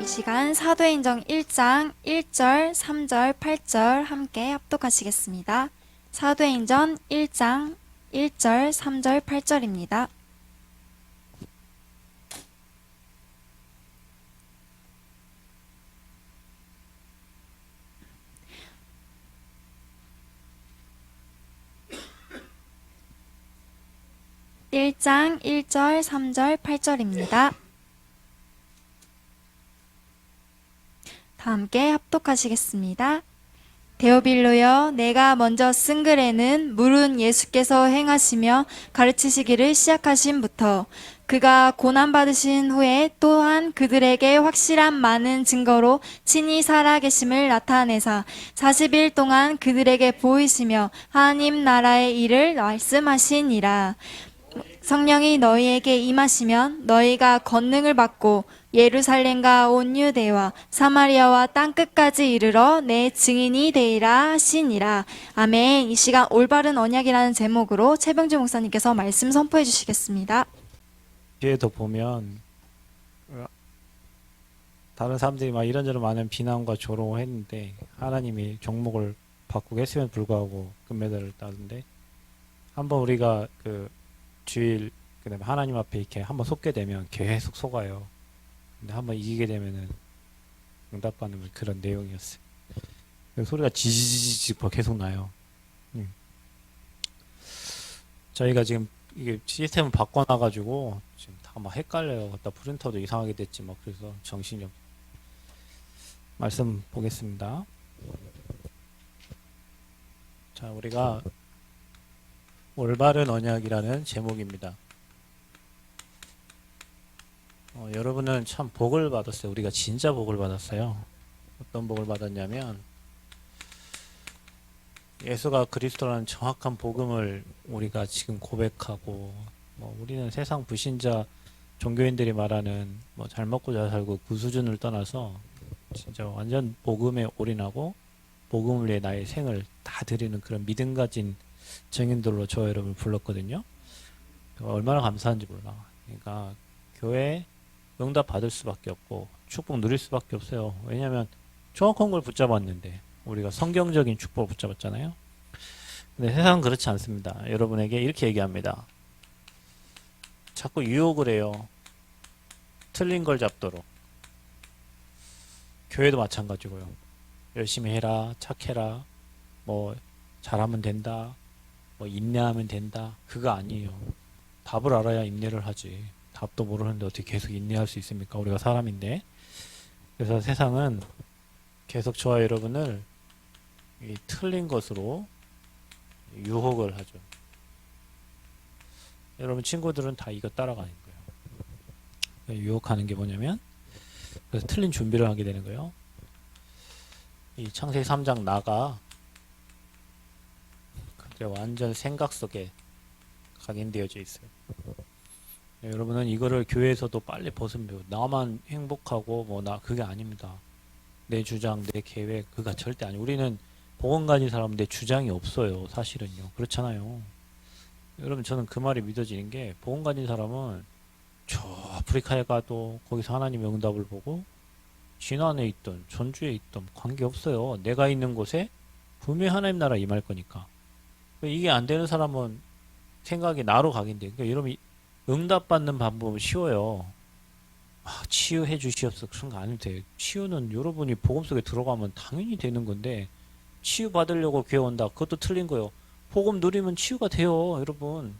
이 시간 사도행전 1장 1절, 3절, 8절 함께 합독하시겠습니다. 사도행전 1장 1절, 3절, 8절입니다. 일장 1절, 3절, 8절입니다. 다 함께 합독하시겠습니다. 데오빌로여, 내가 먼저 쓴 글에는 물은 예수께서 행하시며 가르치시기를 시작하신부터 그가 고난받으신 후에 또한 그들에게 확실한 많은 증거로 친히 살아계심을 나타내사 40일 동안 그들에게 보이시며 하나님 나라의 일을 말씀하시니라. 성령이 너희에게 임하시면 너희가 권능을 받고 예루살렘과 온 유대와 사마리아와 땅끝까지 이르러 내 증인이 되리라 하시니라. 아멘. 이 시간 올바른 언약이라는 제목으로 최병주 목사님께서 말씀 선포해 주시겠습니다. 뒤에도 보면 다른 사람들이 막 이런저런 많은 비난과 조롱을 했는데 하나님이 종목을 바꾸고 했음에도 불구하고 금메달을 따는데 한번 우리가 그 주일 그다음에 하나님 앞에 이렇게 한번 속게 되면 계속 속아요. 근데 한번 이기게 되면은 응답받는 그런 내용이었어요. 소리가 지지직 계속 나요. 저희가 지금 이게 시스템을 바꿔놔가지고 지금 다 막 헷갈려요. 나 프린터도 이상하게 됐지 막 그래서 정신이 없. 말씀 보겠습니다. 자, 우리가 올바른 언약이라는 제목입니다. 여러분은 참 복을 받았어요. 우리가 진짜 복을 받았어요. 어떤 복을 받았냐면 예수가 그리스도라는 정확한 복음을 우리가 지금 고백하고 우리는 세상 불신자 종교인들이 말하는 잘 먹고 잘 살고 그 수준을 떠나서 진짜 완전 복음에 올인하고 복음을 위해 나의 생을 다 드리는 그런 믿음 가진 증인들로 저 여러분을 불렀거든요. 얼마나 감사한지 몰라. 그러니까 교회 응답 받을 수밖에 없고 축복 누릴 수밖에 없어요. 왜냐하면 정확한 걸 붙잡았는데 우리가 성경적인 축복을 붙잡았잖아요. 근데 세상은 그렇지 않습니다. 여러분에게 이렇게 얘기합니다. 자꾸 유혹을 해요. 틀린 걸 잡도록. 교회도 마찬가지고요. 열심히 해라, 착해라, 잘하면 된다, 인내하면 된다. 그거 아니에요. 답을 알아야 인내를 하지. 답도 모르는데 어떻게 계속 인내할 수 있습니까? 우리가 사람인데. 그래서 세상은 계속 저와 여러분을 이 틀린 것으로 유혹을 하죠. 여러분 친구들은 다 이거 따라가는 거예요. 유혹하는 게 뭐냐면 그래서 틀린 준비를 하게 되는 거예요. 이 창세기 3장 나가 완전 생각 속에 각인되어져 있어요. 여러분은 이거를 교회에서도 빨리 벗으면 나만 행복하고 그게 아닙니다. 내 주장, 내 계획 그가 절대 아니에요. 우리는 복음 가진 사람은 내 주장이 없어요. 사실은요. 그렇잖아요. 여러분 저는 그 말이 믿어지는 게 복음 가진 사람은 저 아프리카에 가도 거기서 하나님의 응답을 보고 진안에 있든 전주에 있든 관계없어요. 내가 있는 곳에 분명히 하나님 나라 임할 거니까. 이게 안 되는 사람은 생각이 나로 각인돼요. 그러니까 여러분 응답받는 방법은 쉬워요. 치유해 주시옵소서 그런 거 아니면 돼요. 치유는 여러분이 복음 속에 들어가면 당연히 되는 건데 치유 받으려고 교회 온다. 그것도 틀린 거예요. 복음 누리면 치유가 돼요. 여러분.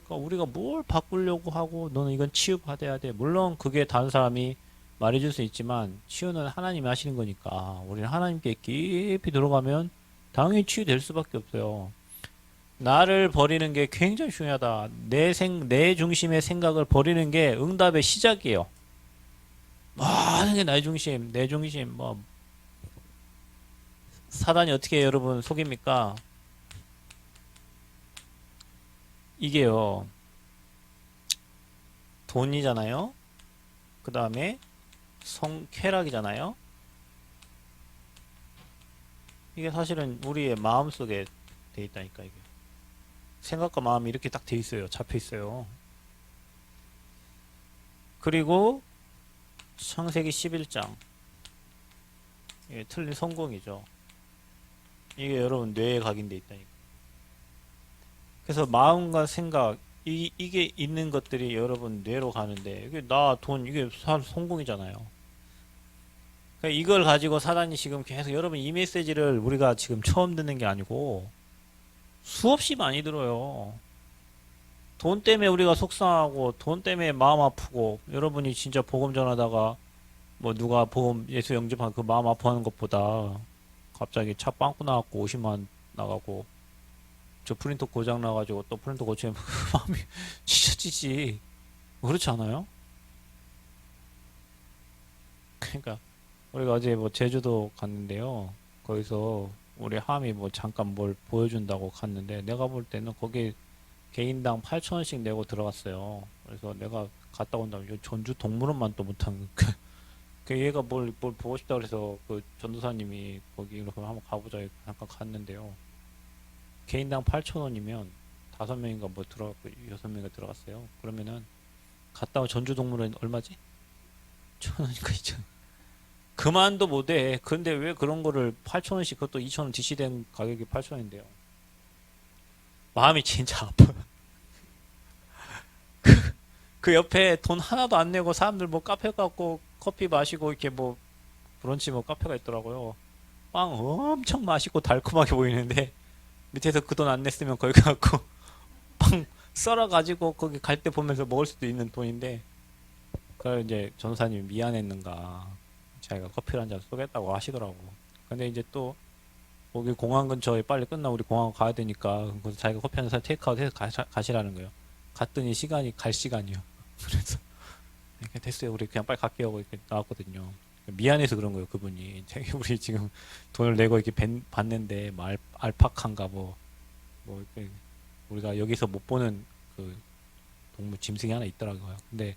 그러니까 우리가 뭘 바꾸려고 하고 너는 이건 치유 받아야 돼. 물론 그게 다른 사람이 말해줄 수 있지만 치유는 하나님이 하시는 거니까 우리는 하나님께 깊이 들어가면 당연히 치유될 수밖에 없어요. 나를 버리는 게 굉장히 중요하다. 내 중심의 생각을 버리는 게 응답의 시작이에요. 하는 게 나의 중심, 내 중심, 사단이 어떻게 여러분 속입니까? 이게요, 돈이잖아요. 그 다음에 쾌락이잖아요. 이게 사실은 우리의 마음 속에 돼 있다니까, 이게. 생각과 마음이 이렇게 딱 돼 있어요. 잡혀 있어요. 그리고 창세기 11장. 이게 틀린 성공이죠. 이게 여러분 뇌에 각인돼 있다니까. 그래서 마음과 생각 이게 있는 것들이 여러분 뇌로 가는데 이게 나 돈 이게 성공이잖아요. 그러니까 이걸 가지고 사단이 지금 계속 여러분 이 메시지를 우리가 지금 처음 듣는 게 아니고 수없이 많이 들어요. 돈 때문에 우리가 속상하고 돈 때문에 마음 아프고 여러분이 진짜 복음 전하다가 뭐 누가 복음 예수 영접한 그 마음 아파하는 것보다 갑자기 차 빵꾸 나갖고 50만 원 나가고 저 프린터 고장 나가지고 또 프린터 고치면 마음이 찢어지지. 그렇지 않아요? 그러니까 우리가 어제 뭐 제주도 갔는데요. 거기서 우리 함이 뭐 잠깐 뭘 보여준다고 갔는데 내가 볼 때는 거기 개인당 8,000원씩 내고 들어갔어요. 그래서 내가 갔다 온다면 전주 동물원만 또 못하는 그 얘가 뭘 보고 싶다 그래서 그 전도사님이 거기 이렇게 한번 가보자 해서 잠깐 갔는데요. 개인당 8,000원이면 5명인가 뭐 들어갔고 6명인가 들어갔어요. 그러면은 갔다 온 전주 동물원 얼마지? 1,000원인가 2,000원. 그만도 못해. 근데 왜 그런 거를 8,000원씩 그것도 2,000원 DC된 가격이 8,000원인데요. 마음이 진짜 아파요. 그 옆에 돈 하나도 안 내고 사람들 뭐 카페 갖고 커피 마시고 이렇게 뭐 브런치 뭐 카페가 있더라고요. 빵 엄청 맛있고 달콤하게 보이는데 밑에서 그 돈 안 냈으면 거기 가갖고 빵 썰어가지고 거기 갈 때 보면서 먹을 수도 있는 돈인데 그걸 이제 전사님이 미안했는가 자기가 커피를 한 잔 쏘겠다고 하시더라고. 근데 이제 또 거기 공항 근처에 빨리 끝나고 우리 공항 가야 되니까 그래서 자기가 커피 한 잔 테이크아웃 해서 가시라는 거예요. 갔더니 시간이 갈 시간이요. 그래서 이렇게 됐어요. 우리 그냥 빨리 갈게요 하고 이렇게 나왔거든요. 미안해서 그런 거예요. 그분이 우리 지금 돈을 내고 이렇게 받는데 뭐 알파카인가 뭐 이렇게 우리가 여기서 못 보는 그 동물 짐승이 하나 있더라고요. 근데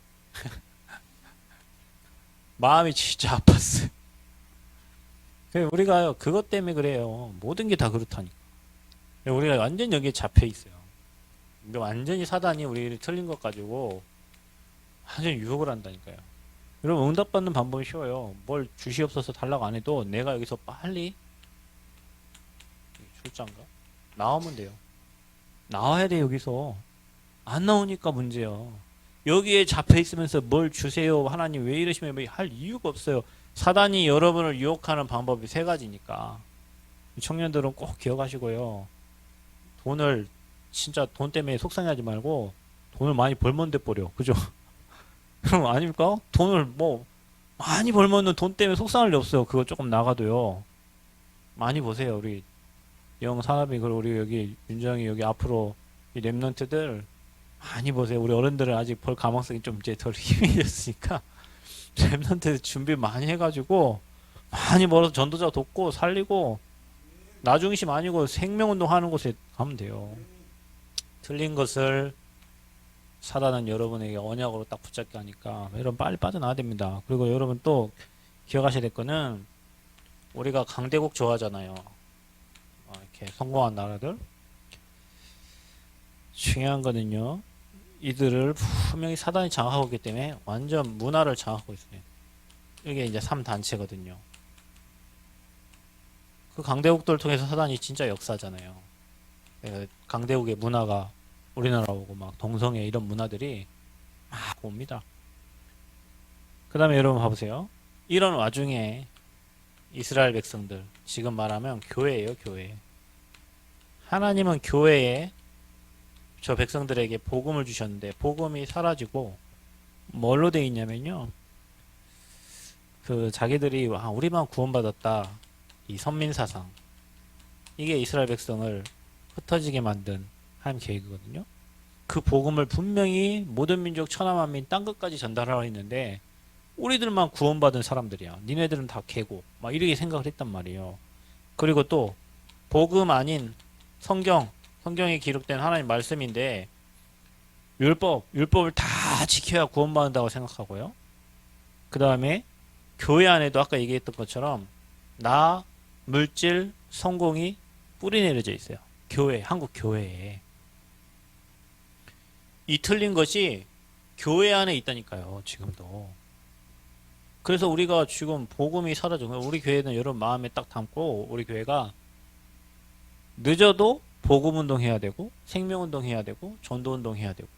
마음이 진짜 아팠어요. 우리가 그것 때문에 그래요. 모든 게 다 그렇다니까. 우리가 완전 여기에 잡혀 있어요. 그러니까 완전히 사단이 우리를 틀린 것 가지고 완전히 유혹을 한다니까요. 여러분 응답받는 방법이 쉬워요. 뭘 주시옵소서 달라고 안 해도 내가 여기서 빨리 출장가 나오면 돼요. 나와야 돼 여기서. 안 나오니까 문제예요. 여기에 잡혀 있으면서 뭘 주세요 하나님 왜 이러시면 할 이유가 없어요. 사단이 여러분을 유혹하는 방법이 세 가지니까 청년들은 꼭 기억하시고요. 돈을 진짜 돈 때문에 속상해하지 말고 돈을 많이 벌면 돼 버려. 그죠? 그럼 아닙니까? 돈을 뭐 많이 벌면은 돈 때문에 속상할 리 없어요. 그거 조금 나가도요. 많이 보세요. 우리 영 산업이 그리고 우리 여기 윤정이 여기 앞으로 이 랩런트들 많이 보세요. 우리 어른들은 아직 벌 가망성이 좀 이제 덜 힘이 있으니까 랩런트 준비 많이 해가지고 많이 벌어서 전도자 돕고 살리고 나중심 아니고 생명운동 하는 곳에 가면 돼요. 틀린 것을 사단은 여러분에게 언약으로 딱 붙잡게 하니까 여러분 빨리 빠져나와야 됩니다. 그리고 여러분 또 기억하셔야 될 거는 우리가 강대국 좋아하잖아요. 이렇게 성공한 나라들. 중요한 거는요. 이들을 분명히 사단이 장악하고 있기 때문에 완전 문화를 장악하고 있어요. 이게 이제 3단체거든요. 그 강대국들을 통해서 사단이 진짜 역사잖아요. 강대국의 문화가 우리나라 오고 막 동성애 이런 문화들이 막 옵니다. 그 다음에 여러분 봐보세요. 이런 와중에 이스라엘 백성들 지금 말하면 교회예요. 교회. 하나님은 교회에 저 백성들에게 복음을 주셨는데 복음이 사라지고 뭘로 돼 있냐면요. 그 자기들이 우리만 구원받았다. 이 선민사상. 이게 이스라엘 백성을 흩어지게 만든 하나님 계획이거든요. 그 복음을 분명히 모든 민족 천하만민 땅끝까지 전달하려 했는데 우리들만 구원받은 사람들이야. 니네들은 다 개고 막 이렇게 생각을 했단 말이에요. 그리고 또 복음 아닌 성경에 기록된 하나님 말씀인데 율법을 다 지켜야 구원받는다고 생각하고요. 그 다음에 교회 안에도 아까 얘기했던 것처럼 물질, 성공이 뿌리 내려져 있어요. 교회, 한국 교회에. 이 틀린 것이 교회 안에 있다니까요. 지금도. 그래서 우리가 지금 복음이 사라져. 우리 교회는 여러분 마음에 딱 담고 우리 교회가 늦어도 복음 운동 해야 되고 생명 운동 해야 되고 전도 운동 해야 되고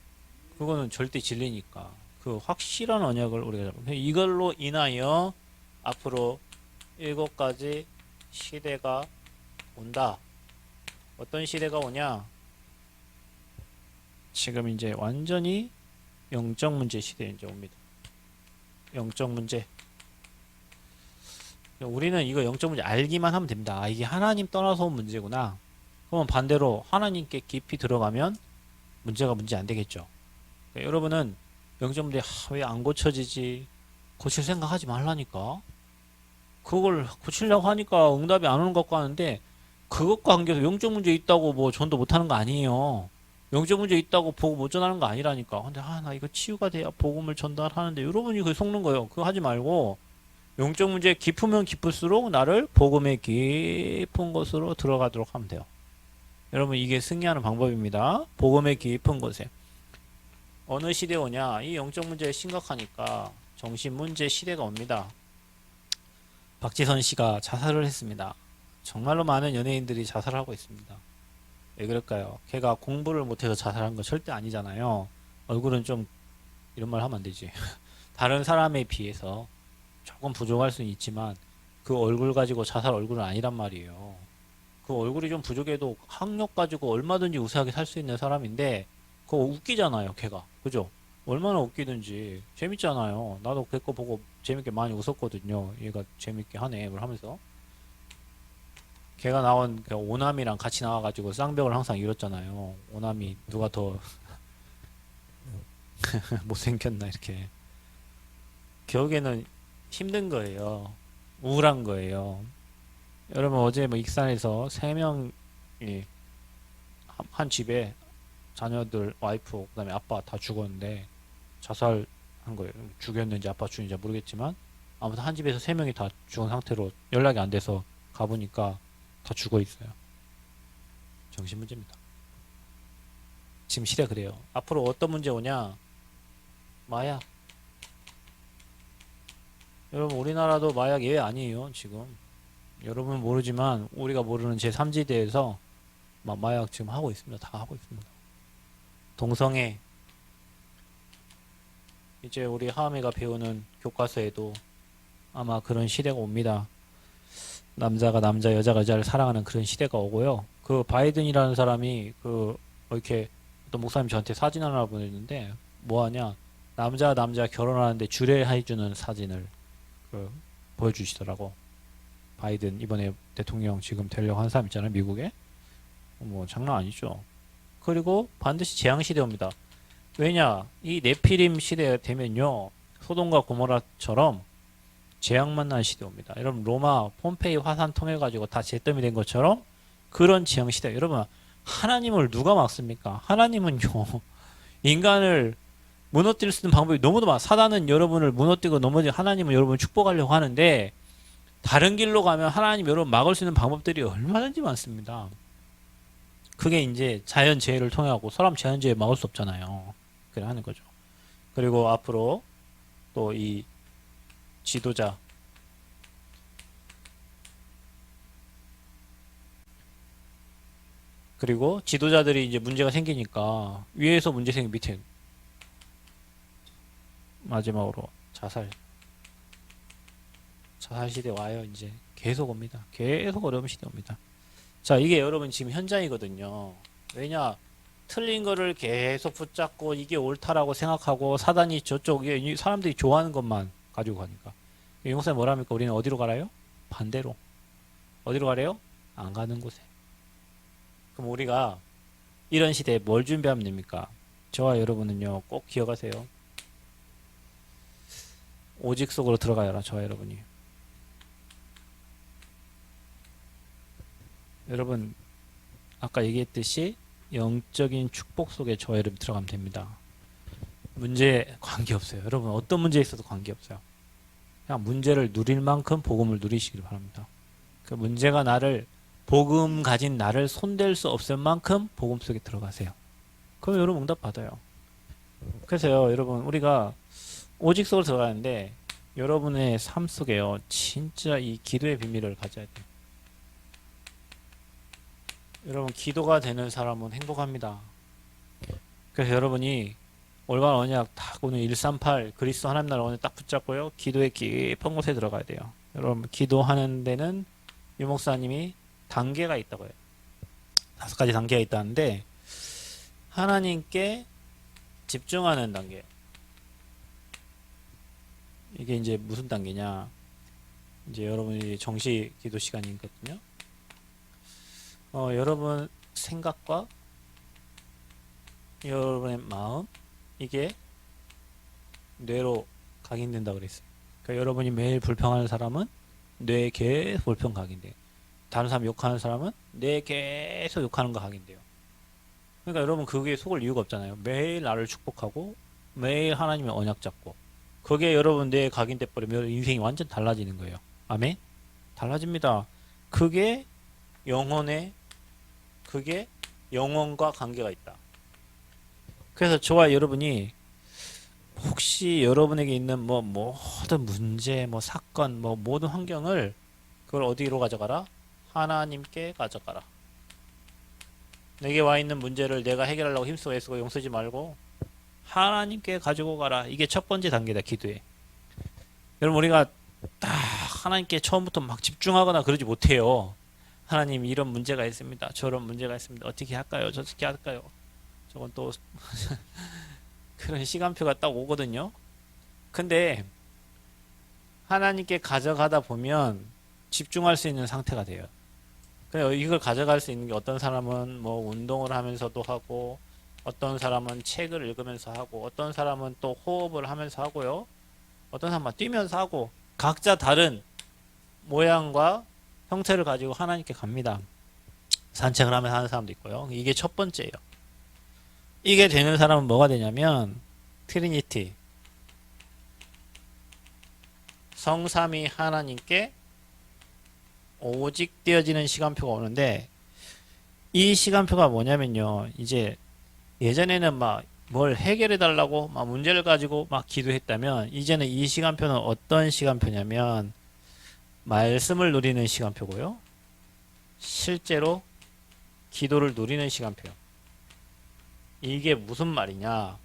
그거는 절대 진리니까 그 확실한 언약을 우리가 잡고 이걸로 인하여 앞으로 7가지 시대가 온다. 어떤 시대가 오냐? 지금 이제 완전히 영적 문제 시대에 이제 옵니다. 영적 문제. 우리는 이거 영적 문제 알기만 하면 됩니다. 아, 이게 하나님 떠나서 온 문제구나. 그러면 반대로 하나님께 깊이 들어가면 문제가 문제 안 되겠죠. 그러니까 여러분은 영적 문제 왜 안 고쳐지지? 고칠 생각하지 말라니까. 그걸 고치려고 하니까 응답이 안 오는 것 같고 하는데 그것과 관계해서 영적 문제 있다고 뭐 전도 못하는 거 아니에요. 영적 문제 있다고 복음 못 전하는 거 아니라니까. 근데 나 이거 치유가 돼야 복음을 전달하는데 여러분이 그게 속는 거예요. 그거 하지 말고 영적 문제 깊으면 깊을수록 나를 복음의 깊은 곳으로 들어가도록 하면 돼요. 여러분 이게 승리하는 방법입니다. 복음의 깊은 곳에. 어느 시대 오냐? 이 영적 문제 심각하니까 정신 문제 시대가 옵니다. 박지선 씨가 자살을 했습니다. 정말로 많은 연예인들이 자살하고 있습니다. 왜 그럴까요? 걔가 공부를 못해서 자살한 건 절대 아니잖아요. 얼굴은 좀 이런 말 하면 안 되지. 다른 사람에 비해서 조금 부족할 수는 있지만 그 얼굴 가지고 자살 얼굴은 아니란 말이에요. 그 얼굴이 좀 부족해도 학력 가지고 얼마든지 우세하게 살 수 있는 사람인데 그거 웃기잖아요, 걔가. 그죠? 얼마나 웃기든지 재밌잖아요. 나도 걔 거 보고 재밌게 많이 웃었거든요. 얘가 재밌게 하네, 뭘 하면서. 걔가 나온 그 오남이랑 같이 나와가지고 쌍벽을 항상 이뤘잖아요. 오남이 누가 더 못생겼나 이렇게. 결국에는 힘든 거예요. 우울한 거예요. 여러분 어제 뭐 익산에서 3명이 한 집에 자녀들, 와이프, 그다음에 아빠 다 죽었는데 자살한 거예요. 죽였는지 아빠 죽였는지 모르겠지만 아무튼 한 집에서 3명이 다 죽은 상태로 연락이 안 돼서 가보니까 다 죽어 있어요. 정신 문제입니다. 지금 시대 그래요. 앞으로 어떤 문제 오냐? 마약. 여러분 우리나라도 마약 예외 아니에요. 지금 여러분은 모르지만 우리가 모르는 제3지대에서 마약 지금 하고 있습니다. 다 하고 있습니다. 동성애. 이제 우리 하음이가 배우는 교과서에도 아마 그런 시대가 옵니다. 남자가 남자, 여자가 여자를 사랑하는 그런 시대가 오고요. 그 바이든이라는 사람이 이렇게 어떤 목사님 저한테 사진 하나 보냈는데 뭐 하냐? 남자 결혼하는데 주례해주는 사진을 보여주시더라고. 바이든 이번에 대통령 지금 되려고 하는 사람 있잖아요, 미국에. 뭐 장난 아니죠. 그리고 반드시 재앙 시대 옵니다. 왜냐? 이 네피림 시대가 되면요, 소돔과 고모라처럼 재앙 만난 시대 옵니다. 여러분 로마 폼페이 화산 통해 가지고 다 잿더미 된 것처럼 그런 재앙 시대. 여러분 하나님을 누가 막습니까? 하나님은요 인간을 무너뜨릴 수 있는 방법이 너무도 많아. 사단은 여러분을 무너뜨리고 넘어지고 하나님은 여러분을 축복하려고 하는데 다른 길로 가면 하나님 여러분 막을 수 있는 방법들이 얼마든지 많습니다. 그게 이제 자연재해를 통해하고 사람 자연재해 막을 수 없잖아요. 그래 하는 거죠. 그리고 앞으로 또 이 지도자 그리고 지도자들이 이제 문제가 생기니까 위에서 문제 생기 밑에 마지막으로 자살 시대 와요. 이제 계속 옵니다. 계속 어려운 시대 옵니다. 자, 이게 여러분 지금 현장이거든요. 왜냐? 틀린 거를 계속 붙잡고 이게 옳다라고 생각하고 사단이 저쪽에 사람들이 좋아하는 것만 가지고 가니까. 용사님 뭐랍니까? 우리는 어디로 가라요? 반대로. 어디로 가래요? 안 가는 곳에. 그럼 우리가 이런 시대에 뭘 준비하면 됩니까? 저와 여러분은요, 꼭 기억하세요. 오직 속으로 들어가야라, 저와 여러분이. 여러분, 아까 얘기했듯이 영적인 축복 속에 저와 여러분 들어가면 됩니다. 문제 관계없어요. 여러분, 어떤 문제에 있어도 관계없어요. 그냥 문제를 누릴 만큼 복음을 누리시길 바랍니다. 그 문제가 복음 가진 나를 손댈 수 없을 만큼 복음 속에 들어가세요. 그럼 여러분 응답 받아요. 그래서요, 여러분, 우리가 오직 속으로 들어가는데 여러분의 삶 속에요. 진짜 이 기도의 비밀을 가져야 돼요. 여러분, 기도가 되는 사람은 행복합니다. 그래서 여러분이 올바른 언약 딱 오늘 138 그리스도 하나님 나라 오늘 딱 붙잡고요. 기도의 깊은 곳에 들어가야 돼요. 여러분, 기도하는 데는 유 목사님이 단계가 있다고 해요. 5가지 단계가 있다는데, 하나님께 집중하는 단계. 이게 이제 무슨 단계냐? 이제 여러분이 정시 기도 시간이거든요. 여러분 생각과 여러분의 마음, 이게 뇌로 각인된다 그랬어요. 그러니까 여러분이 매일 불평하는 사람은 뇌에 계속 불평 각인돼요. 다른 사람 욕하는 사람은 뇌에 계속 욕하는 거 각인돼요. 그러니까 여러분 그게 속을 이유가 없잖아요. 매일 나를 축복하고 매일 하나님의 언약 잡고, 그게 여러분 뇌에 각인돼 버리면 인생이 완전 달라지는 거예요. 아멘? 달라집니다. 그게 영혼과 관계가 있다. 그래서 저와 여러분이 혹시 여러분에게 있는 모든 문제, 사건, 모든 환경을 그걸 어디로 가져가라? 하나님께 가져가라. 내게 와 있는 문제를 내가 해결하려고 힘쓰고 애쓰고 용서지 말고 하나님께 가지고 가라. 이게 첫 번째 단계다, 기도에. 여러분, 우리가 딱 하나님께 처음부터 막 집중하거나 그러지 못해요. 하나님, 이런 문제가 있습니다. 저런 문제가 있습니다. 어떻게 할까요? 저렇게 할까요? 저건 또 그런 시간표가 딱 오거든요. 근데 하나님께 가져가다 보면 집중할 수 있는 상태가 돼요. 그래서 이걸 가져갈 수 있는 게, 어떤 사람은 운동을 하면서도 하고, 어떤 사람은 책을 읽으면서 하고, 어떤 사람은 또 호흡을 하면서 하고요. 어떤 사람은 뛰면서 하고, 각자 다른 모양과 형태를 가지고 하나님께 갑니다. 산책을 하면서 하는 사람도 있고요. 이게 첫 번째예요. 이게 되는 사람은 뭐가 되냐면 트리니티, 성삼위 하나님께 오직 되어지는 시간표가 오는데, 이 시간표가 뭐냐면요, 이제 예전에는 뭘 해결해 달라고 문제를 가지고 기도했다면, 이제는 이 시간표는 어떤 시간표냐면 말씀을 누리는 시간표고요, 실제로 기도를 누리는 시간표예요. 이게 무슨 말이냐?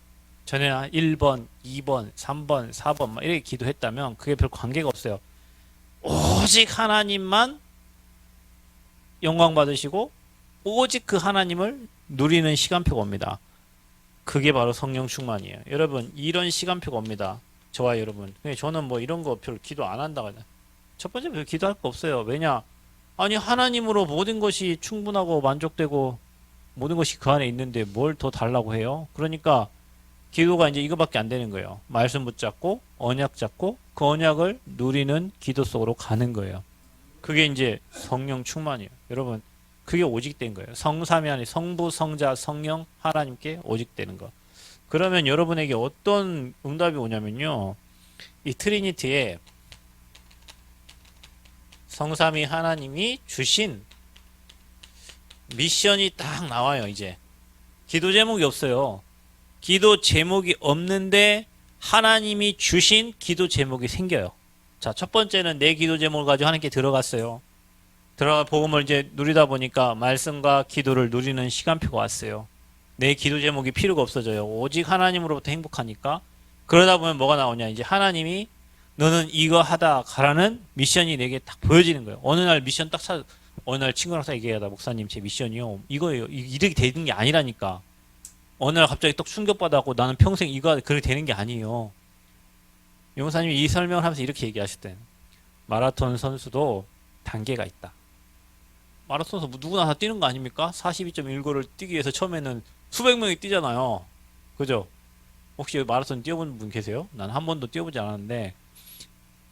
전에는 1번, 2번, 3번, 4번 이렇게 기도했다면 그게 별 관계가 없어요. 오직 하나님만 영광 받으시고 오직 그 하나님을 누리는 시간표가 옵니다. 그게 바로 성령 충만이에요. 여러분, 이런 시간표가 옵니다. 저와 여러분. 근데 저는 이런 거 별로 기도 안 한다고 해요. 첫 번째 별 기도할 거 없어요. 왜냐? 아니, 하나님으로 모든 것이 충분하고 만족되고 모든 것이 그 안에 있는데 뭘 더 달라고 해요? 그러니까 기도가 이제 이거밖에 안 되는 거예요. 말씀 붙잡고 언약 잡고 그 언약을 누리는 기도 속으로 가는 거예요. 그게 이제 성령 충만이에요. 여러분, 그게 오직된 거예요. 성삼위 안에 성부, 성자, 성령 하나님께 오직되는 거. 그러면 여러분에게 어떤 응답이 오냐면요, 이 트리니티에 성삼위 하나님이 주신 미션이 딱 나와요. 이제 기도 제목이 없어요. 기도 제목이 없는데 하나님이 주신 기도 제목이 생겨요. 자, 첫 번째는 내 기도 제목을 가지고 하나님께 들어갔어요. 들어가 복음을 이제 누리다 보니까 말씀과 기도를 누리는 시간표가 왔어요. 내 기도 제목이 필요가 없어져요. 오직 하나님으로부터 행복하니까. 그러다 보면 뭐가 나오냐? 이제 하나님이 너는 이거 하다 가라는 미션이 내게 딱 보여지는 거예요. 어느 날 미션 딱 어느 날 친구랑 딱 얘기하다, 목사님 제 미션이요 이거예요. 이렇게 되는 게 아니라니까. 어느 날 갑자기 딱 충격받았고 나는 평생 이거 그렇게 되는 게 아니에요. 용사님이 이 설명을 하면서 이렇게 얘기하셨대. 마라톤 선수도 단계가 있다. 마라톤 선수 누구나 다 뛰는 거 아닙니까? 42.19를 뛰기 위해서 처음에는 수백 명이 뛰잖아요. 그죠? 혹시 마라톤 뛰어본 분 계세요? 난 한 번도 뛰어보지 않았는데,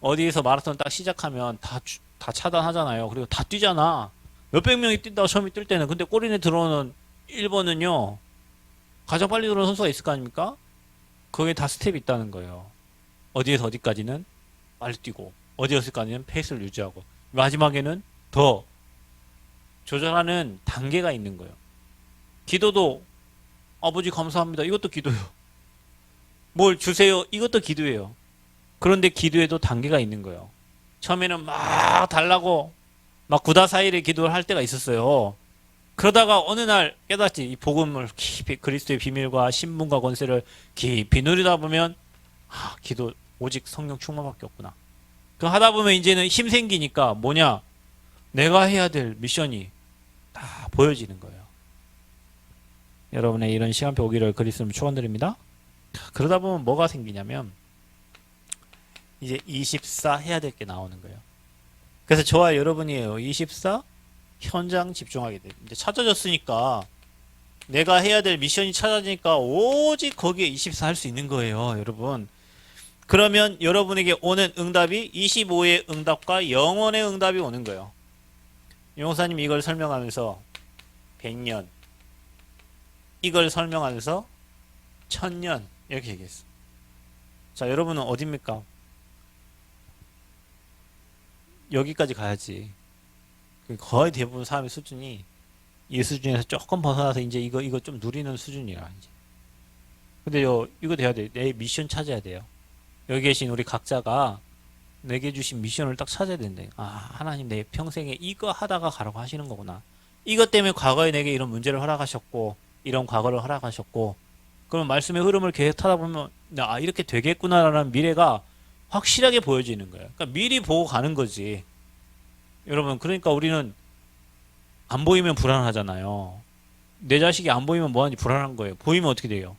어디에서 마라톤 딱 시작하면 다 차단하잖아요. 그리고 다 뛰잖아. 몇백 명이 뛴다고 처음에 뛸 때는. 근데 꼬리에 들어오는 1번은요, 가장 빨리 들어오는 선수가 있을 거 아닙니까? 그게 다 스텝이 있다는 거예요. 어디에서 어디까지는 빨리 뛰고, 어디에서까지는 페이스를 유지하고, 마지막에는 더 조절하는 단계가 있는 거예요. 기도도 아버지 감사합니다. 이것도 기도예요. 뭘 주세요. 이것도 기도예요. 그런데 기도에도 단계가 있는 거예요. 처음에는 막 달라고 막 구다사일에 기도를 할 때가 있었어요. 그러다가 어느 날 깨닫지. 이 복음을 깊이 그리스도의 비밀과 신분과 권세를 깊이 누리다 보면 기도 오직 성령 충만밖에 없구나. 그 하다 보면 이제는 힘 생기니까 뭐냐? 내가 해야 될 미션이 다 보여지는 거예요. 여러분의 이런 시간표 오기를 그리스도로 축원드립니다. 그러다 보면 뭐가 생기냐면 이제 24 해야 될 게 나오는 거예요. 그래서 저와 여러분이에요. 24 현장 집중하게 돼. 이제 찾아졌으니까 내가 해야 될 미션이 찾아지니까 오직 거기에 24 할 수 있는 거예요, 여러분. 그러면 여러분에게 오는 응답이 25의 응답과 영원의 응답이 오는 거예요. 용사님 이걸 설명하면서 100년, 이걸 설명하면서 1000년 이렇게 얘기했어. 자, 여러분은 어딥니까? 여기까지 가야지. 거의 대부분 사람의 수준이 이 수준에서 조금 벗어나서 이제 이거 좀 누리는 수준이야 이제. 근데 이거 돼야 돼. 내 미션 찾아야 돼요. 여기 계신 우리 각자가 내게 주신 미션을 딱 찾아야 된대. 하나님 내 평생에 이거 하다가 가라고 하시는 거구나. 이것 때문에 과거에 내게 이런 문제를 허락하셨고 이런 과거를 허락하셨고 그러면 말씀의 흐름을 계속 타다 보면 이렇게 되겠구나라는 미래가 확실하게 보여지는 거예요. 그러니까 미리 보고 가는 거지. 여러분 그러니까 우리는 안 보이면 불안하잖아요. 내 자식이 안 보이면 뭐하는지 불안한 거예요. 보이면 어떻게 돼요?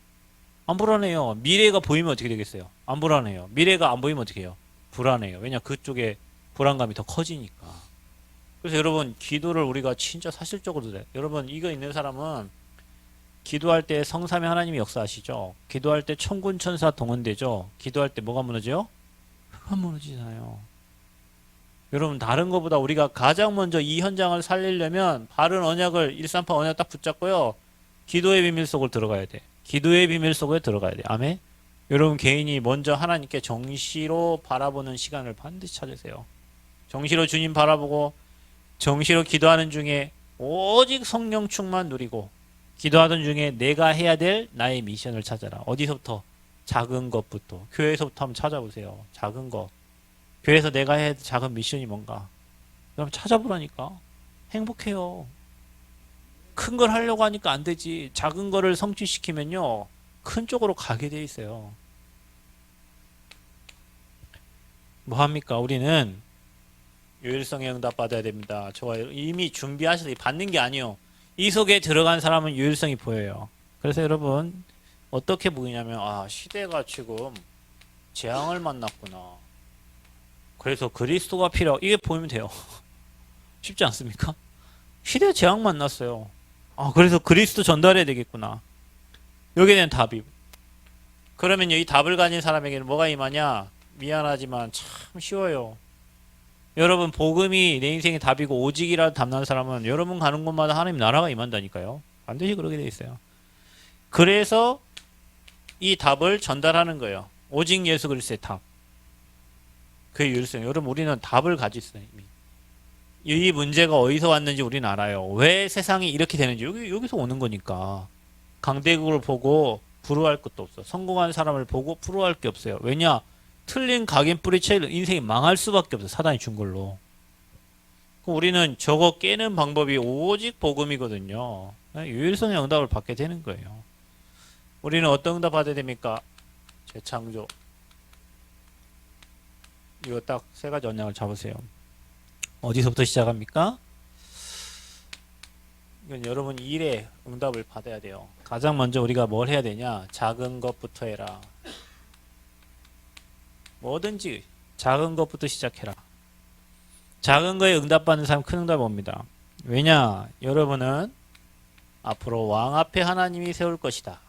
안 불안해요. 미래가 보이면 어떻게 되겠어요? 안 불안해요. 미래가 안 보이면 어떻게 해요? 불안해요. 왜냐 그쪽에 불안감이 더 커지니까. 그래서 여러분 기도를 우리가 진짜 사실적으로 돼. 여러분 이거 있는 사람은 기도할 때 성삼위 하나님이 역사하시죠. 기도할 때 천군 천사 동원되죠. 기도할 때 뭐가 무너져요? 흙이 무너지잖아요. 여러분 다른 것보다 우리가 가장 먼저 이 현장을 살리려면 바른 언약을 138 언약 딱 붙잡고요. 기도의 비밀 속으로 들어가야 돼. 기도의 비밀 속에 들어가야 돼. 아멘. 여러분 개인이 먼저 하나님께 정시로 바라보는 시간을 반드시 찾으세요. 정시로 주님 바라보고 정시로 기도하는 중에 오직 성령 충만 누리고 기도하던 중에 내가 해야 될 나의 미션을 찾아라. 어디서부터? 작은 것부터. 교회에서부터 한번 찾아보세요. 작은 것. 교회에서 내가 해야 될 작은 미션이 뭔가. 그럼 찾아보라니까. 행복해요. 큰 걸 하려고 하니까 안 되지. 작은 거를 성취시키면요. 큰 쪽으로 가게 돼 있어요. 뭐 합니까? 우리는 유일성의 응답 받아야 됩니다. 저와 이미 준비하셔서 받는 게 아니요. 이 속에 들어간 사람은 유일성이 보여요. 그래서 여러분 어떻게 보이냐면 시대가 지금 재앙을 만났구나. 그래서 그리스도가 필요하고 이게 보이면 돼요. 쉽지 않습니까? 시대 재앙 만났어요. 그래서 그리스도 전달해야 되겠구나. 여기에 대한 답이. 그러면 이 답을 가진 사람에게는 뭐가 임하냐? 미안하지만 참 쉬워요. 여러분 복음이 내 인생의 답이고 오직이라도 담는 사람은 여러분 가는 곳마다 하나님 나라가 임한다니까요. 반드시 그렇게 돼 있어요. 그래서 이 답을 전달하는 거예요. 오직 예수 그리스도의 답. 그의 유일성. 여러분 우리는 답을 가지고 있어요. 이미. 이 문제가 어디서 왔는지 우리는 알아요. 왜 세상이 이렇게 되는지 여기서 오는 거니까. 강대국을 보고 부러워할 것도 없어. 성공한 사람을 보고 부러워할 게 없어요. 왜냐? 틀린 각인 뿌리채 인생이 망할 수밖에 없어. 사단이 준 걸로. 우리는 저거 깨는 방법이 오직 복음이거든요. 유일성의 응답을 받게 되는 거예요. 우리는 어떤 응답 받아야 됩니까? 재창조. 이거 딱 세 가지 언약을 잡으세요. 어디서부터 시작합니까? 이건 여러분 일에 응답을 받아야 돼요. 가장 먼저 우리가 뭘 해야 되냐? 작은 것부터 해라. 뭐든지 작은 것부터 시작해라. 작은 거에 응답받는 사람 큰 응답 옵니다. 왜냐? 여러분은 앞으로 왕 앞에 하나님이 세울 것이다.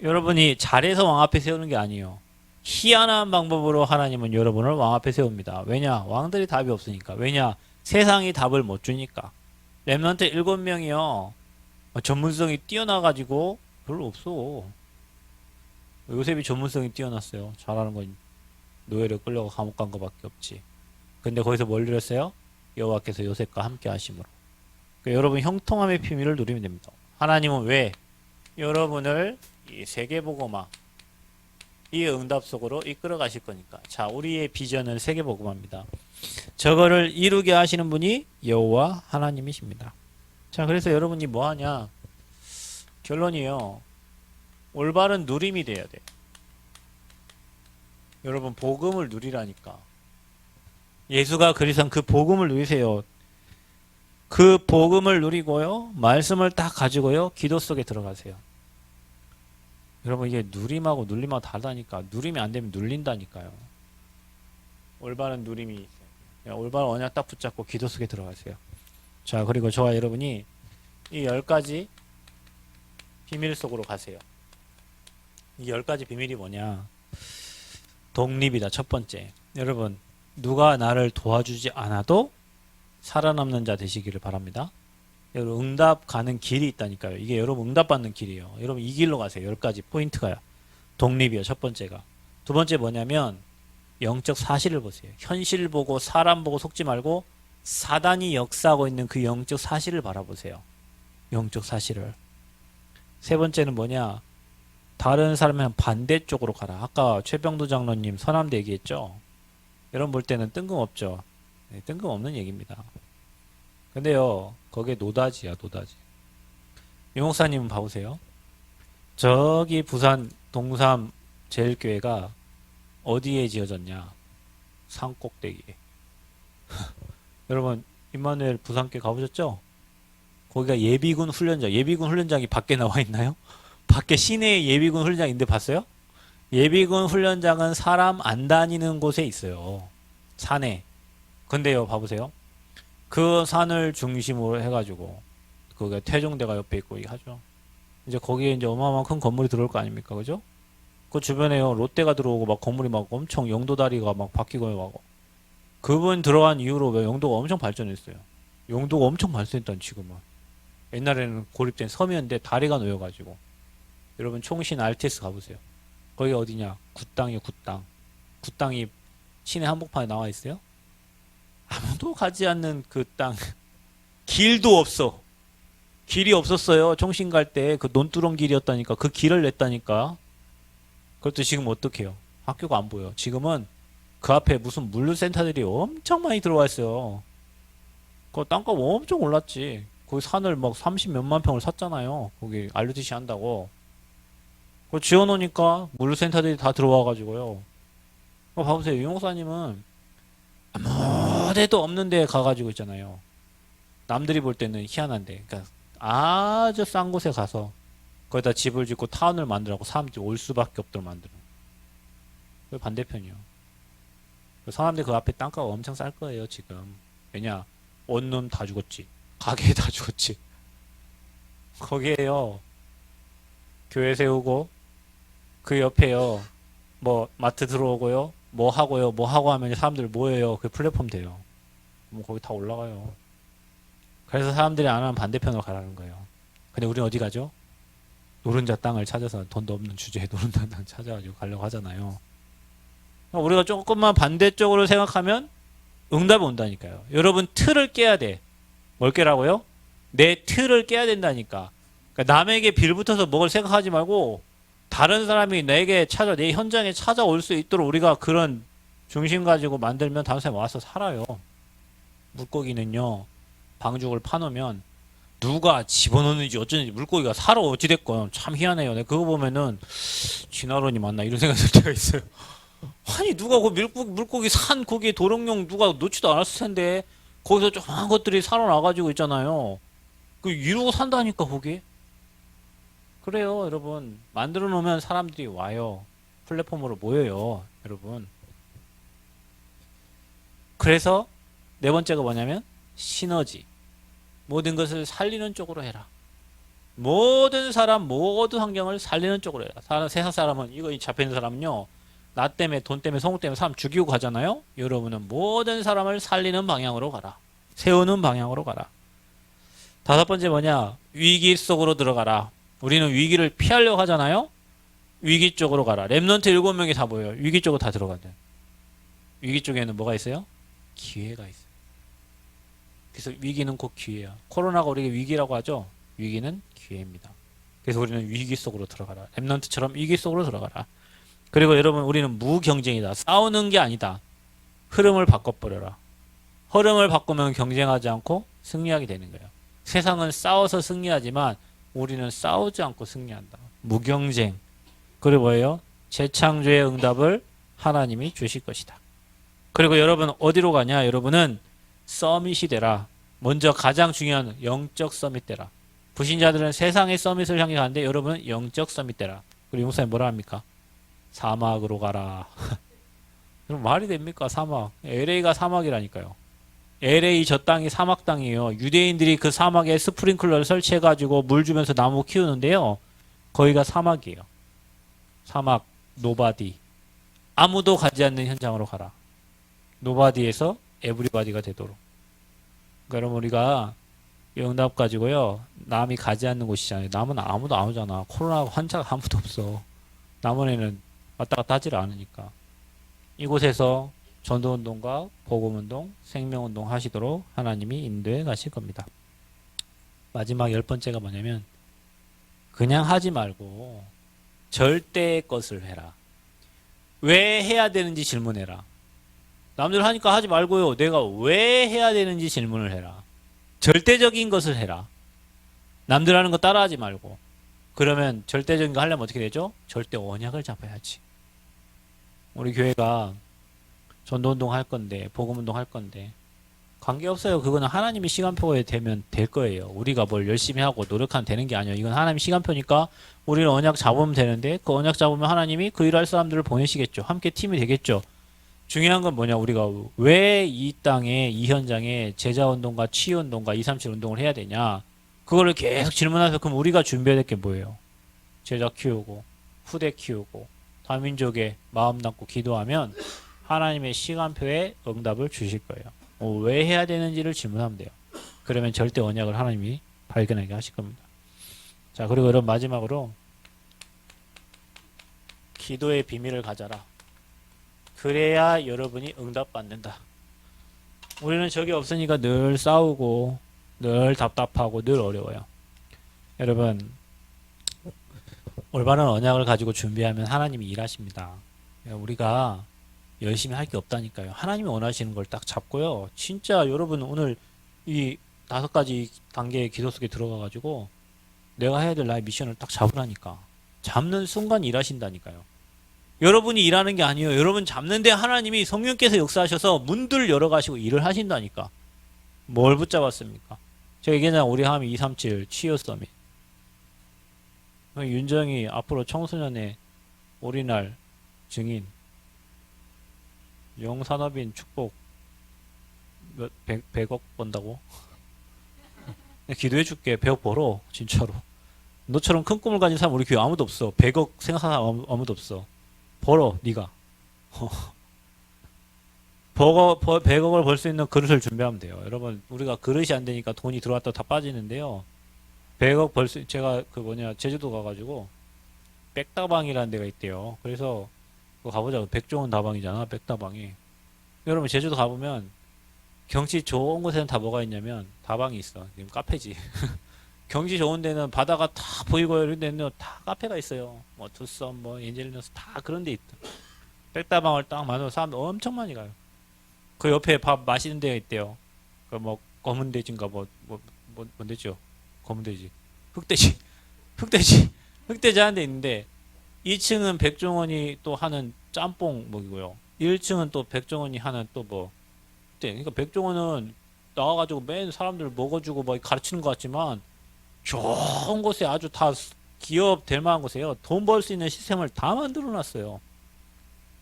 여러분이 잘해서 왕 앞에 세우는 게 아니에요. 희한한 방법으로 하나님은 여러분을 왕 앞에 세웁니다. 왜냐? 왕들이 답이 없으니까. 왜냐? 세상이 답을 못 주니까. 렘넌트 7명이요. 전문성이 뛰어나가지고 별로 없어. 요셉이 전문성이 뛰어났어요. 잘하는 건 노예를 끌려가 감옥 간 거밖에 없지. 근데 거기서 뭘 누렸어요? 여호와께서 요셉과 함께 하심으로. 그러니까 여러분 형통함의 비밀을 누리면 됩니다. 하나님은 왜? 여러분을 이 세계복음화 이 응답 속으로 이끌어 가실 거니까. 자, 우리의 비전은 세계복음화입니다. 저거를 이루게 하시는 분이 여호와 하나님이십니다. 자, 그래서 여러분이 뭐 하냐? 결론이요. 올바른 누림이 돼야 돼. 여러분, 복음을 누리라니까. 예수가 그리스도는 그 복음을 누리세요. 그 복음을 누리고요. 말씀을 딱 가지고요. 기도 속에 들어가세요. 여러분, 이게 누림하고 눌림하고 다르다니까. 누림이 안 되면 눌린다니까요. 올바른 누림이 있어요. 올바른 언약 딱 붙잡고 기도 속에 들어가세요. 자, 그리고 저와 여러분이 이 10가지 비밀 속으로 가세요. 이 10가지 비밀이 뭐냐? 독립이다. 첫 번째. 여러분, 누가 나를 도와주지 않아도 살아남는 자 되시기를 바랍니다. 여러분, 응답 가는 길이 있다니까요. 이게 여러분 응답 받는 길이에요. 여러분 이 길로 가세요. 10가지 포인트가요. 독립이요. 첫 번째가. 두 번째 뭐냐면 영적 사실을 보세요. 현실 보고 사람 보고 속지 말고 사단이 역사하고 있는 그 영적 사실을 바라보세요. 영적 사실을. 세 번째는 뭐냐? 다른 사람이랑 반대쪽으로 가라. 아까 최병도 장로님 서남대 얘기했죠. 여러분 볼 때는 뜬금없죠. 네, 뜬금없는 얘기입니다. 근데요, 거기에 노다지야, 노다지. 유 목사님은 봐보세요. 저기 부산 동삼 제일교회가 어디에 지어졌냐? 산 꼭대기에. 여러분, 임마누엘 부산교회 가보셨죠? 거기가 예비군 훈련장, 예비군 훈련장이 밖에 나와 있나요? 밖에 시내에 예비군 훈련장인데 봤어요? 예비군 훈련장은 사람 안 다니는 곳에 있어요. 산에. 근데요, 봐보세요. 그 산을 중심으로 해가지고, 그게 태종대가 옆에 있고, 이게 하죠. 이제 거기에 이제 어마어마한 큰 건물이 들어올 거 아닙니까? 그죠? 그 주변에요, 롯데가 들어오고, 막 건물이 막 엄청 영도다리가 막 바뀌고, 막. 그분 들어간 이후로 영도가 엄청 발전했어요. 영도가 엄청 발전했다는 지금은. 옛날에는 고립된 섬이었는데 다리가 놓여가지고. 여러분, 총신 RTS 가보세요. 거기 어디냐? 굿땅이에요, 굿땅. 굿땅이 시내 한복판에 나와 있어요? 아무도 가지 않는 그 땅. 길도 없어. 길이 없었어요. 총신 갈 때 그 논두렁 길이었다니까. 그 길을 냈다니까. 그것도 지금 어떡해요? 학교가 안 보여. 지금은 그 앞에 무슨 물류센터들이 엄청 많이 들어와 있어요. 그 땅값 엄청 올랐지. 거기 산을 막 30 몇만 평을 샀잖아요. 거기 알루티시 한다고. 그거 지어놓으니까 물류센터들이 다 들어와가지고요. 봐보세요. 유 목사님은 아무 데도 없는 데 가가지고 있잖아요. 남들이 볼 때는 희한한데. 그러니까 아주 싼 곳에 가서 거기다 집을 짓고 타운을 만들라고 사람들이 올 수밖에 없도록 만드는. 그 반대편이요. 사람들 그 앞에 땅값 엄청 쌀 거예요, 지금. 왜냐? 원룸 다 죽었지. 가게 다 죽었지. 거기에요. 교회 세우고 그 옆에요. 뭐 마트 들어오고요. 뭐 하고요. 뭐 하고 하면 사람들 모여요. 그 플랫폼 돼요. 뭐 거기 다 올라가요. 그래서 사람들이 안 하면 반대편으로 가라는 거예요. 근데 우리는 어디 가죠? 노른자 땅을 찾아서 돈도 없는 주제에 노른자 땅 찾아가지고 가려고 하잖아요. 우리가 조금만 반대쪽으로 생각하면 응답이 온다니까요. 여러분 틀을 깨야 돼. 뭘 깨라고요? 내 틀을 깨야 된다니까. 그러니까 남에게 빌붙어서 먹을 생각하지 말고 다른 사람이 내게 내 현장에 찾아올 수 있도록 우리가 그런 중심 가지고 만들면 다른 사람이 와서 살아요. 물고기는요, 방죽을 파놓으면 누가 집어넣는지 어쩌는지 물고기가 살아 어찌됐건 참 희한해요. 내가 그거 보면은 진화론이 맞나 이런 생각이 들 때가 있어요. 아니 누가 그 물고기 산 거기에 도롱뇽 누가 놓지도 않았을 텐데 거기서 조그만 것들이 살아나가지고 있잖아요. 그 이루고 산다니까 거기. 그래요, 여러분. 만들어 놓으면 사람들이 와요. 플랫폼으로 모여요, 여러분. 그래서 네 번째가 뭐냐면 시너지. 모든 것을 살리는 쪽으로 해라. 모든 사람, 모든 환경을 살리는 쪽으로 해라. 세상 사람은 이거 잡혀있는 사람은요. 나 때문에 돈 때문에 성공 때문에 사람 죽이고 가잖아요. 여러분은 모든 사람을 살리는 방향으로 가라. 세우는 방향으로 가라. 다섯 번째 뭐냐? 위기 속으로 들어가라. 우리는 위기를 피하려고 하잖아요. 위기 쪽으로 가라. 랩넌트 7명이 다 모여요. 위기 쪽으로 다 들어가죠. 위기 쪽에는 뭐가 있어요? 기회가 있어요. 그래서 위기는 곧 기회야. 코로나가 우리에게 위기라고 하죠. 위기는 기회입니다. 그래서 우리는 위기 속으로 들어가라. 랩넌트처럼 위기 속으로 들어가라. 그리고 여러분 우리는 무경쟁이다. 싸우는 게 아니다. 흐름을 바꿔버려라. 흐름을 바꾸면 경쟁하지 않고 승리하게 되는 거예요. 세상은 싸워서 승리하지만 우리는 싸우지 않고 승리한다. 무경쟁. 그리고 뭐예요? 재창조의 응답을 하나님이 주실 것이다. 그리고 여러분 어디로 가냐? 여러분은 서밋이 되라. 먼저 가장 중요한 영적 서밋 되라. 불신자들은 세상의 서밋을 향해 가는데 여러분은 영적 서밋 되라. 그리고 목사님 뭐라 합니까? 사막으로 가라. 그럼 말이 됩니까? 사막. LA가 사막이라니까요. LA 저 땅이 사막 땅이에요. 유대인들이 그 사막에 스프링클러를 설치해가지고 물 주면서 나무 키우는데요. 거기가 사막이에요. 사막, 노바디. 아무도 가지 않는 현장으로 가라. 노바디에서 에브리바디가 되도록. 그러니까 여러분 우리가 응답 가지고요. 남이 가지 않는 곳이잖아요. 남은 아무도 안 오잖아. 코로나 환자가 아무도 없어. 남원에는 왔다 갔다 하질 않으니까. 이곳에서 전도운동과 복음운동, 생명운동 하시도록 하나님이 인도해 가실 겁니다. 마지막 10번째가 뭐냐면 그냥 하지 말고 절대의 것을 해라. 왜 해야 되는지 질문해라. 남들 하니까 하지 말고요. 내가 왜 해야 되는지 질문을 해라. 절대적인 것을 해라. 남들 하는 거 따라하지 말고. 그러면 절대적인 거 하려면 어떻게 되죠? 절대 언약을 잡아야지. 우리 교회가 전도운동 할 건데 복음운동 할 건데 관계없어요. 그거는 하나님이 시간표에 되면 될 거예요. 우리가 뭘 열심히 하고 노력하면 되는 게 아니에요. 이건 하나님 시간표니까 우리는 언약 잡으면 되는데 그 언약 잡으면 하나님이 그 일할 사람들을 보내시겠죠. 함께 팀이 되겠죠. 중요한 건 뭐냐? 우리가 왜 이 땅에 이 현장에 제자운동과 치유운동과 237 운동을 해야 되냐? 그거를 계속 질문하면서 그럼 우리가 준비해야 될 게 뭐예요? 제자 키우고 후대 키우고 다민족의 마음 담고 기도하면 하나님의 시간표에 응답을 주실 거예요. 왜 해야 되는지를 질문하면 돼요. 그러면 절대 언약을 하나님이 발견하게 하실 겁니다. 자, 그리고 여러분 마지막으로 기도의 비밀을 가져라. 그래야 여러분이 응답받는다. 우리는 적이 없으니까 늘 싸우고 늘 답답하고 늘 어려워요. 여러분 올바른 언약을 가지고 준비하면 하나님이 일하십니다. 우리가 열심히 할 게 없다니까요. 하나님이 원하시는 걸 딱 잡고요. 진짜 여러분 오늘 이 5가지 단계의 기도 속에 들어가가지고 내가 해야 될 나의 미션을 딱 잡으라니까. 잡는 순간 일하신다니까요. 여러분이 일하는 게 아니에요. 여러분 잡는데 하나님이 성령께서 역사하셔서 문들 열어가시고 일을 하신다니까. 뭘 붙잡았습니까? 제가 얘기했잖아요. 우리 함이 237 치유 서밋. 윤정이 앞으로 청소년의 어린날 증인 영산업인 축복 100억 번다고? 기도해 줄게. 100억 벌어. 진짜로. 너처럼 큰 꿈을 가진 사람 우리 교회 아무도 없어. 100억 생각하는 사람 아무도 없어. 벌어 네가. 100억을 벌 수 있는 그릇을 준비하면 돼요. 여러분 우리가 그릇이 안 되니까 돈이 들어왔다 다 빠지는데요. 100억 벌 수 제가 제주도 가가지고 백다방이라는 데가 있대요. 그래서 그거 가보자. 백종원 다방이잖아. 백다방이. 여러분 제주도 가보면 경치 좋은 곳에는 다 뭐가 있냐면 다방이 있어. 지금 카페지. 경치 좋은 데는 바다가 다 보이고 이런 데는 다 카페가 있어요. 뭐 투썸, 뭐 엔젤리너스 다 그런 데 있다. 백다방을 딱 만들어 사람들 엄청 많이 가요. 그 옆에 밥 맛있는 데가 있대요. 그 뭐 검은 돼지인가 뭔데죠? 검은 돼지, 흑돼지, 흑돼지 하는 데 있는데 2층은 백종원이 또 하는 짬뽕 먹이고요. 1층은 또 백종원이 하는 또 뭐. 그러니까 백종원은 나와가지고 맨 사람들 먹어주고 뭐 가르치는 것 같지만 좋은 곳에 아주 다 기업 될 만한 곳에요. 돈 벌 수 있는 시스템을 다 만들어 놨어요.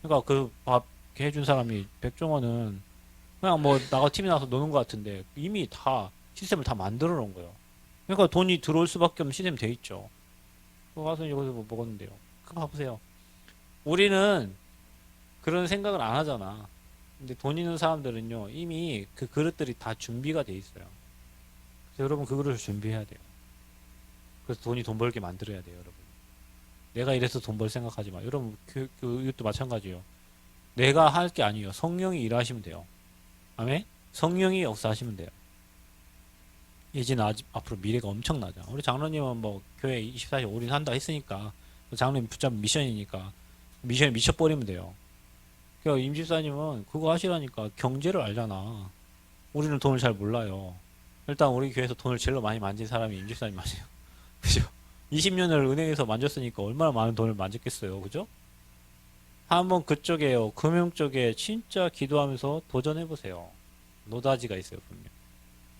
그러니까 그 밥 해준 사람이 백종원은 그냥 뭐 나가 TV 나와서 노는 것 같은데 이미 다 시스템을 다 만들어 놓은 거예요. 그러니까 돈이 들어올 수밖에 없는 시스템이 돼 있죠. 그거 가서 이거서 뭐 먹었는데요. 그거 봐보세요. 우리는 그런 생각을 안 하잖아. 근데 돈 있는 사람들은요 이미 그 그릇들이 다 준비가 돼 있어요. 그래서 여러분 그 그릇을 준비해야 돼요. 그래서 돈이 돈 벌게 만들어야 돼요. 여러분 내가 이래서 돈 벌 생각하지 마. 여러분 이것도 마찬가지예요. 내가 할 게 아니에요. 성령이 일하시면 돼요. 아멘? 성령이 역사하시면 돼요. 예지는 앞으로 미래가 엄청나죠. 우리 장로님은 뭐 교회 24시 올인한다 했으니까 장로님 붙잡은 미션이니까 미션에 미쳐버리면 돼요. 그러니까 임 집사님은 그거 하시라니까. 경제를 알잖아. 우리는 돈을 잘 몰라요. 일단 우리 교회에서 돈을 제일 많이 만진 사람이 임 집사님 아니에요. 그죠? 20년을 은행에서 만졌으니까 얼마나 많은 돈을 만졌겠어요. 그죠? 한번 그쪽에요. 금융 쪽에 진짜 기도하면서 도전해보세요. 노다지가 있어요, 분명.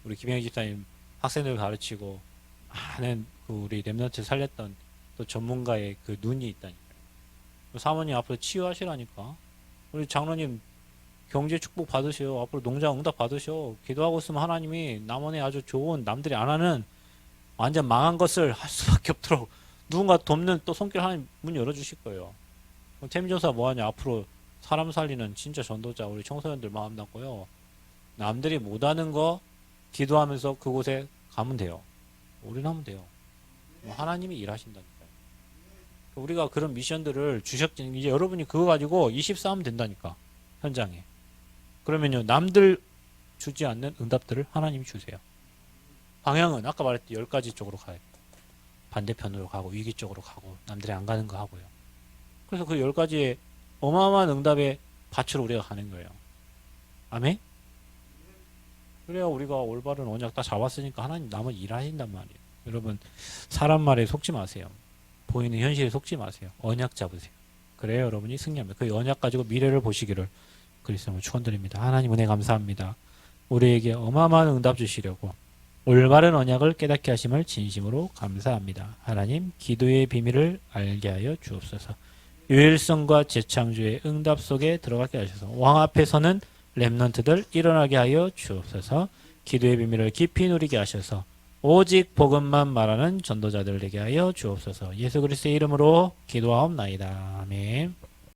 우리 김영희 집사님 학생들 가르치고 많은 그 우리 랩런트 살렸던 또 전문가의 그 눈이 있다니까요. 사모님 앞으로 치유하시라니까. 우리 장로님 경제 축복 받으셔. 앞으로 농장 응답 받으셔. 기도하고 있으면 하나님이 남원에 아주 좋은 남들이 안 하는 완전 망한 것을 할 수밖에 없도록 누군가 돕는 또 손길 하나님 문 열어주실 거예요. 태민전사 뭐하냐. 앞으로 사람 살리는 진짜 전도자 우리 청소년들 마음 담고요. 남들이 못하는 거 기도하면서 그곳에 가면 돼요. 우리는 하면 돼요. 하나님이 일하신다니까요. 우리가 그런 미션들을 주셨지. 이제 여러분이 그거 가지고 24하면 된다니까. 현장에. 그러면요. 남들 주지 않는 응답들을 하나님이 주세요. 방향은 아까 말했듯이 10가지 쪽으로 가요. 반대편으로 가고 위기 쪽으로 가고 남들이 안 가는 거 하고요. 그래서 그 10가지의 어마어마한 응답의 밭으로 우리가 가는 거예요. 아멘? 그래야 우리가 올바른 언약 다 잡았으니까 하나님 남은 일하신단 말이에요. 여러분 사람 말에 속지 마세요. 보이는 현실에 속지 마세요. 언약 잡으세요. 그래야 여러분이 승리합니다. 그 언약 가지고 미래를 보시기를 그리스도로 축원드립니다. 하나님 은혜 감사합니다. 우리에게 어마어마한 응답 주시려고 올바른 언약을 깨닫게 하심을 진심으로 감사합니다. 하나님 기도의 비밀을 알게 하여 주옵소서. 유일성과 재창조의 응답 속에 들어가게 하셔서 왕 앞에서는 렘넌트들 일어나게 하여 주옵소서. 기도의 비밀을 깊이 누리게 하셔서 오직 복음만 말하는 전도자들 되게 하여 주옵소서. 예수 그리스도의 이름으로 기도하옵나이다. 아멘.